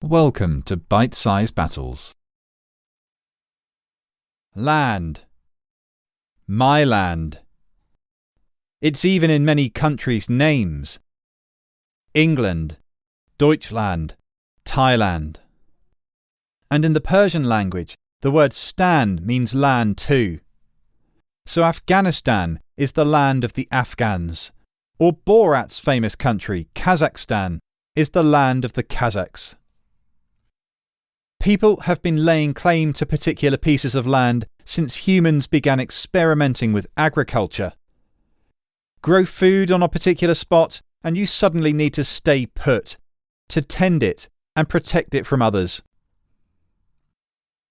Welcome to Bite-Sized Battles. Land. My land. It's even in many countries' names. England, Deutschland, Thailand. And in the Persian language, the word stan means land too. So Afghanistan is the land of the Afghans, or Borat's famous country, Kazakhstan, is the land of the Kazakhs. People have been laying claim to particular pieces of land since humans began experimenting with agriculture. Grow food on a particular spot and you suddenly need to stay put, to tend it and protect it from others.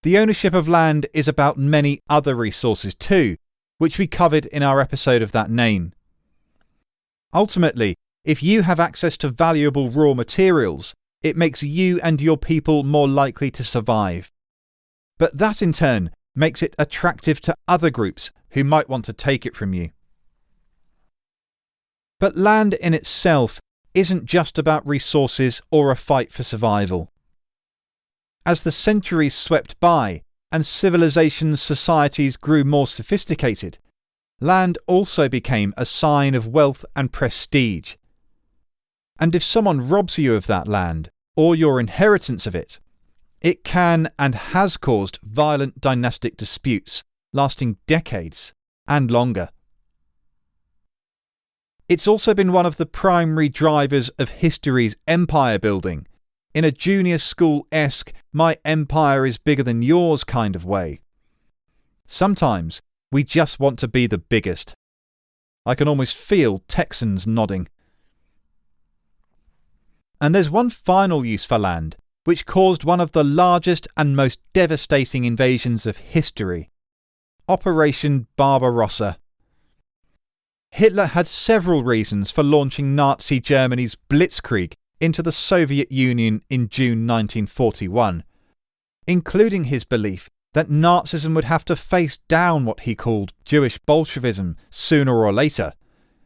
The ownership of land is about many other resources too, which we covered in our episode of that name. Ultimately, if you have access to valuable raw materials, it makes you and your people more likely to survive. But that in turn makes it attractive to other groups who might want to take it from you. But land in itself isn't just about resources or a fight for survival. As the centuries swept by and civilizations' societies grew more sophisticated, land also became a sign of wealth and prestige. And if someone robs you of that land, or your inheritance of it, it can and has caused violent dynastic disputes lasting decades and longer. It's also been one of the primary drivers of history's empire building, in a junior school-esque my empire is bigger than yours kind of way. Sometimes we just want to be the biggest. I can almost feel Texans nodding. And there's one final use for land, which caused one of the largest and most devastating invasions of history. Operation Barbarossa. Hitler had several reasons for launching Nazi Germany's blitzkrieg into the Soviet Union in June 1941, including his belief that Nazism would have to face down what he called Jewish Bolshevism sooner or later.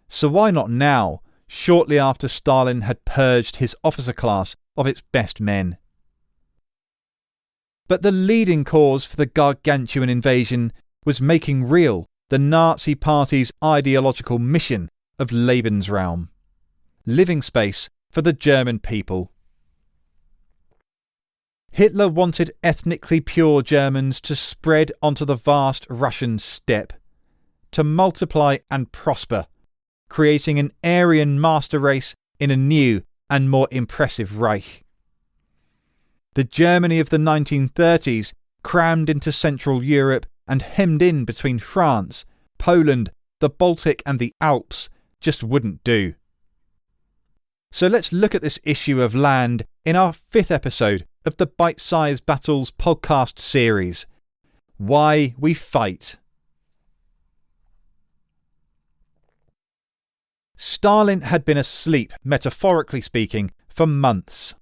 So why not now, shortly after Stalin had purged his officer class of its best men? But the leading cause for the gargantuan invasion was making real the Nazi Party's ideological mission of Lebensraum, living space for the German people. Hitler wanted ethnically pure Germans to spread onto the vast Russian steppe, to multiply and prosper, creating an Aryan master race in a new and more impressive Reich. The Germany of the 1930s, crammed into Central Europe and hemmed in between France, Poland, the Baltic and the Alps, just wouldn't do. So let's look at this issue of land in our 5th episode of the Bite-Sized Battles podcast series, Why We Fight. Stalin had been asleep, metaphorically speaking, for months.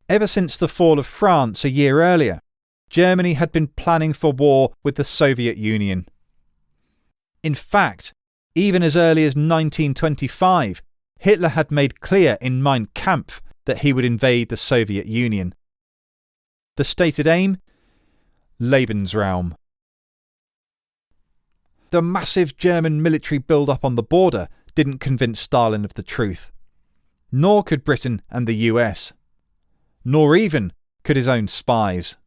Ever since the fall of France a year earlier, Germany had been planning for war with the Soviet Union. In fact, even as early as 1925, Hitler had made clear in Mein Kampf that he would invade the Soviet Union. The stated aim? Lebensraum. The massive German military build-up on the border didn't convince Stalin of the truth. Nor could Britain and the US. Nor even could his own spies.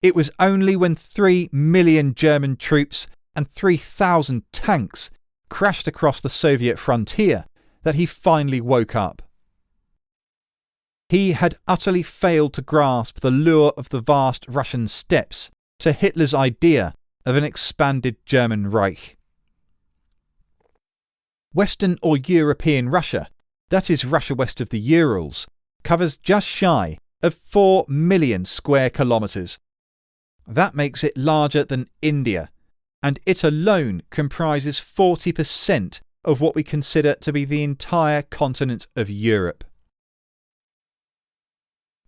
It was only when 3 million German troops and 3,000 tanks crashed across the Soviet frontier that he finally woke up. He had utterly failed to grasp the lure of the vast Russian steppes to Hitler's idea of an expanded German Reich. Western or European Russia, that is Russia west of the Urals, covers just shy of 4 million square kilometres. That makes it larger than India, and it alone comprises 40% of what we consider to be the entire continent of Europe.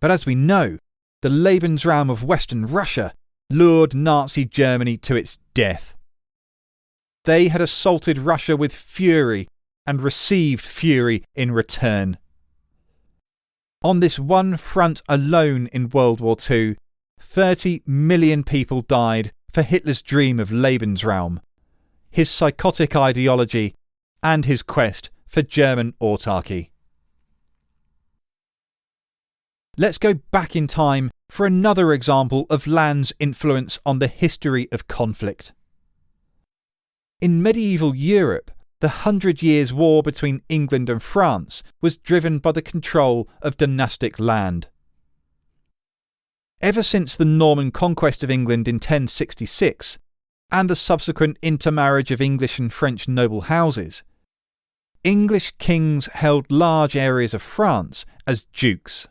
But as we know, the Lebensraum of Western Russia lured Nazi Germany to its death. They had assaulted Russia with fury and received fury in return. On this one front alone in World War II, 30 million people died for Hitler's dream of Lebensraum, his psychotic ideology, and his quest for German autarky. Let's go back in time for another example of land's influence on the history of conflict. In medieval Europe, the 100 Years' War between England and France was driven by the control of dynastic land. Ever since the Norman conquest of England in 1066, and the subsequent intermarriage of English and French noble houses, English kings held large areas of France as dukes.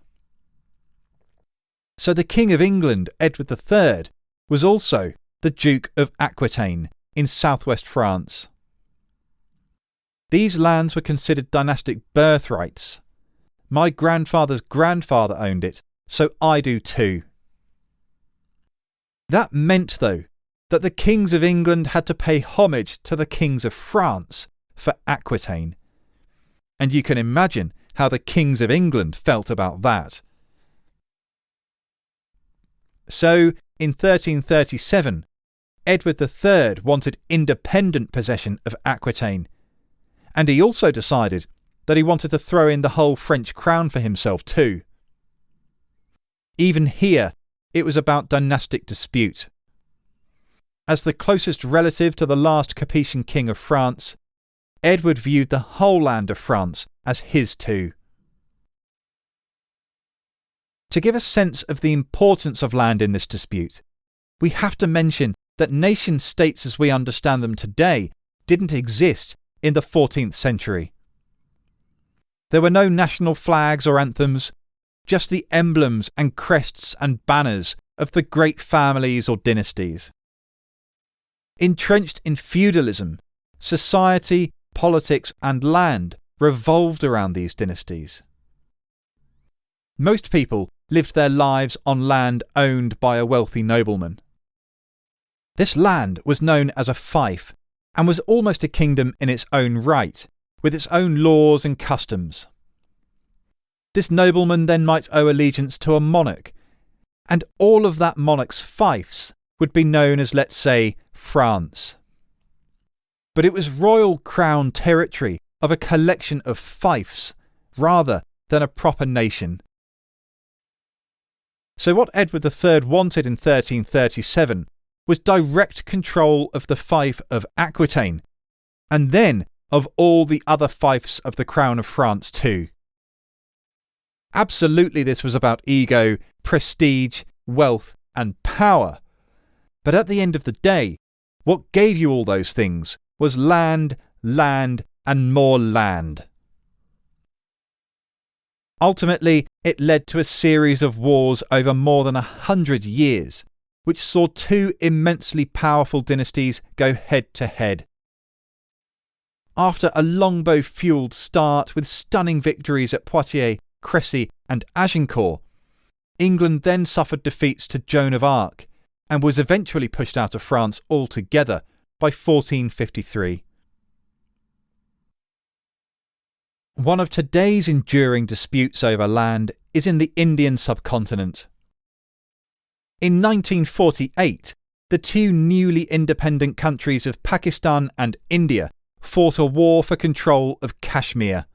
So the King of England, Edward III, was also the Duke of Aquitaine in southwest France. These lands were considered dynastic birthrights. My grandfather's grandfather owned it, so I do too. That meant, though, that the kings of England had to pay homage to the kings of France for Aquitaine. And you can imagine how the kings of England felt about that. So, in 1337, Edward III wanted independent possession of Aquitaine, and he also decided that he wanted to throw in the whole French crown for himself too. Even here, it was about dynastic dispute. As the closest relative to the last Capetian king of France, Edward viewed the whole land of France as his too. To give a sense of the importance of land in this dispute, we have to mention that nation-states as we understand them today didn't exist in the 14th century. There were no national flags or anthems, just the emblems and crests and banners of the great families or dynasties. Entrenched in feudalism, society, politics and land revolved around these dynasties. Most people lived their lives on land owned by a wealthy nobleman. This land was known as a fief and was almost a kingdom in its own right, with its own laws and customs. This nobleman then might owe allegiance to a monarch, and all of that monarch's fiefs would be known as, let's say, France. But it was royal crown territory of a collection of fiefs rather than a proper nation. So what Edward III wanted in 1337 was direct control of the fief of Aquitaine, and then of all the other fiefs of the Crown of France too. Absolutely this was about ego, prestige, wealth and power. But at the end of the day, what gave you all those things was land, land and more land. Ultimately, it led to a series of wars over more than 100 years, which saw two immensely powerful dynasties go head to head. After a longbow-fuelled start with stunning victories at Poitiers, Crécy and Agincourt, England then suffered defeats to Joan of Arc and was eventually pushed out of France altogether by 1453. One of today's enduring disputes over land is in the Indian subcontinent. In 1948, the two newly independent countries of Pakistan and India fought a war for control of Kashmir.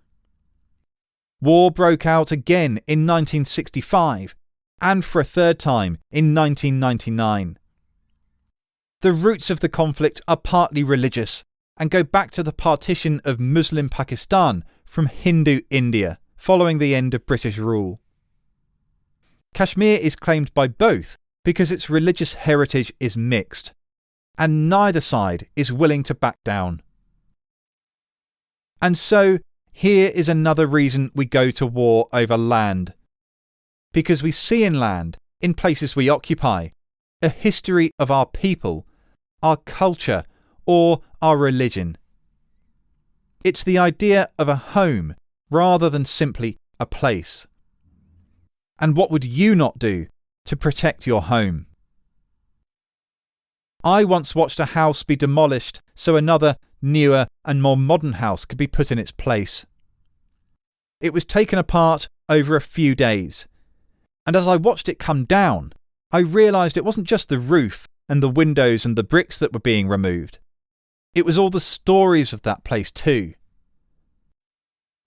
War broke out again in 1965 and for a third time in 1999. The roots of the conflict are partly religious and go back to the partition of Muslim Pakistan from Hindu India following the end of British rule. Kashmir is claimed by both because its religious heritage is mixed, and neither side is willing to back down. And so, here is another reason we go to war over land. Because we see in land, in places we occupy, a history of our people, our culture, or our religion. It's the idea of a home rather than simply a place. And what would you not do to protect your home? I once watched a house be demolished so another, newer and more modern house could be put in its place. It was taken apart over a few days. And as I watched it come down, I realised it wasn't just the roof and the windows and the bricks that were being removed. It was all the stories of that place too.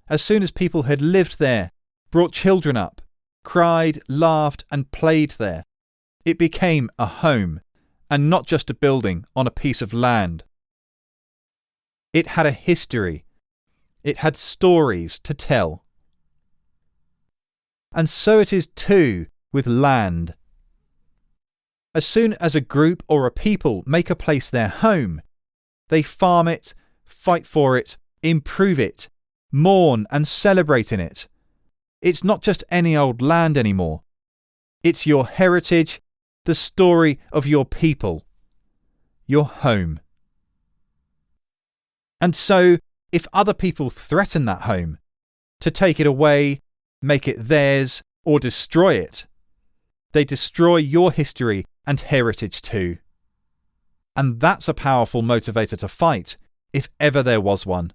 As soon as people had lived there, brought children up, cried, laughed and played there, it became a home and not just a building on a piece of land. It had a history. It had stories to tell. And so it is too with land. As soon as a group or a people make a place their home, they farm it, fight for it, improve it, mourn and celebrate in it. It's not just any old land anymore. It's your heritage, the story of your people, your home. And so, if other people threaten that home, to take it away, make it theirs, or destroy it, they destroy your history and heritage too. And that's a powerful motivator to fight, if ever there was one.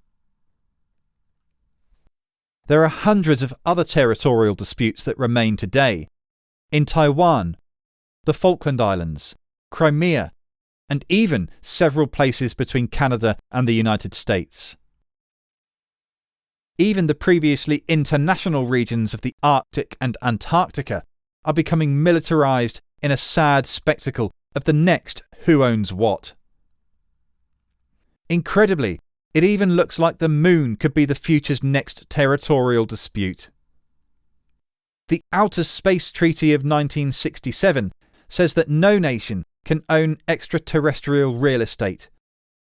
There are hundreds of other territorial disputes that remain today. In Taiwan, the Falkland Islands, Crimea, and even several places between Canada and the United States. Even the previously international regions of the Arctic and Antarctica are becoming militarized in a sad spectacle of the next who owns what. Incredibly, it even looks like the moon could be the future's next territorial dispute. The Outer Space Treaty of 1967 says that no nation can own extraterrestrial real estate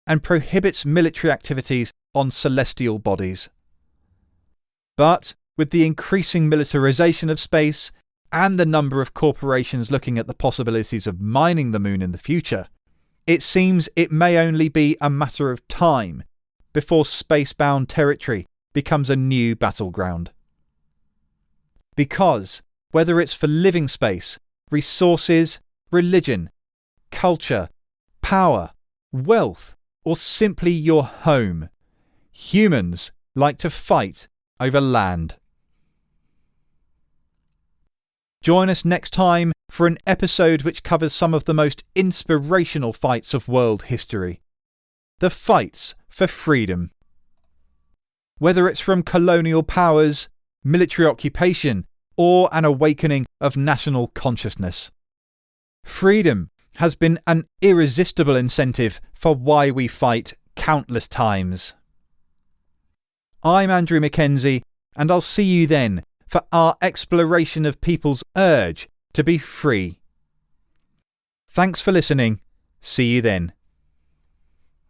and prohibits military activities on celestial bodies. But with the increasing militarization of space and the number of corporations looking at the possibilities of mining the moon in the future, it seems it may only be a matter of time before space-bound territory becomes a new battleground. Because, whether it's for living space, resources, religion, culture, power, wealth, or simply your home, humans like to fight over land. Join us next time for an episode which covers some of the most inspirational fights of world history. The fights for freedom. Whether it's from colonial powers, military occupation, or an awakening of national consciousness. Freedom has been an irresistible incentive for why we fight countless times. I'm Andrew Mackenzie, and I'll see you then for our exploration of people's urge to be free. Thanks for listening. See you then.